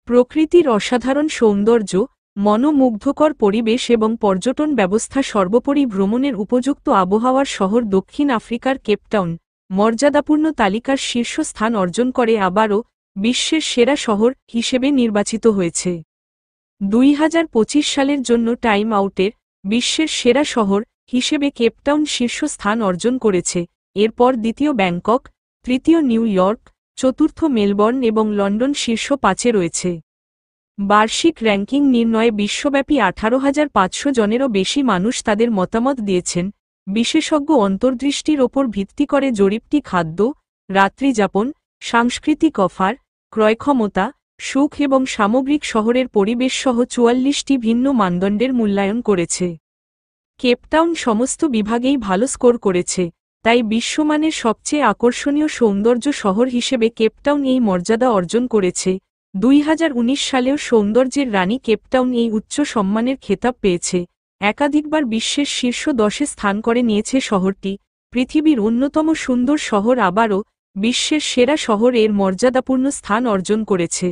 প্রকৃতির অসাধারণ সৌন্দর্য, মনোমুগ্ধকর পরিবেশ এবং পর্যটন ব্যবস্থা সর্বোপরি ভ্রমণের উপযুক্ত আবহাওয়ার শহর দক্ষিণ আফ্রিকার কেপটাউন মর্যাদাপূর্ণ তালিকার শীর্ষস্থান অর্জন করে আবারও বিশ্বের সেরা শহর হিসেবে নির্বাচিত হয়েছে। 2025 সালের জন্য টাইম আউটের বিশ্বের সেরা শহর হিসেবে কেপটাউন শীর্ষস্থান অর্জন করেছে, এরপর দ্বিতীয় ব্যাংকক, তৃতীয় নিউ ইয়র্ক, চতুর্থ মেলবর্ন এবং লন্ডন শীর্ষ 5-এ রয়েছে। বার্ষিক র্যাঙ্কিং নির্ণয়ে বিশ্বব্যাপী 18,500 জনেরও বেশি মানুষ তাদের মতামত দিয়েছেন। বিশেষজ্ঞ অন্তর্দৃষ্টির ওপর ভিত্তি করে জরিপটি খাদ্য, রাত্রিযাপন, সাংস্কৃতিক অফার, ক্রয়ক্ষমতা, সুখ এবং সামগ্রিক শহরের পরিবেশসহ 44টি ভিন্ন মানদণ্ডের মূল্যায়ন করেছে। কেপটাউন সমস্ত বিভাগেই ভালো স্কোর করেছে, তাই বিশ্বমানের সবচেয়ে আকর্ষণীয় সৌন্দর্য শহর হিসেবে কেপটাউন এই মর্যাদা অর্জন করেছে। 2019 সালেও সৌন্দর্যের রানী কেপটাউন এই উচ্চ সম্মানের খেতাব পেয়েছে। একাধিকবার বিশ্বের শীর্ষ 10-এ স্থান করে নিয়েছে শহরটি। পৃথিবীর অন্যতম সুন্দর শহর আবারও বিশ্বের সেরা শহর এর মর্যাদাপূর্ণ স্থান অর্জন করেছে।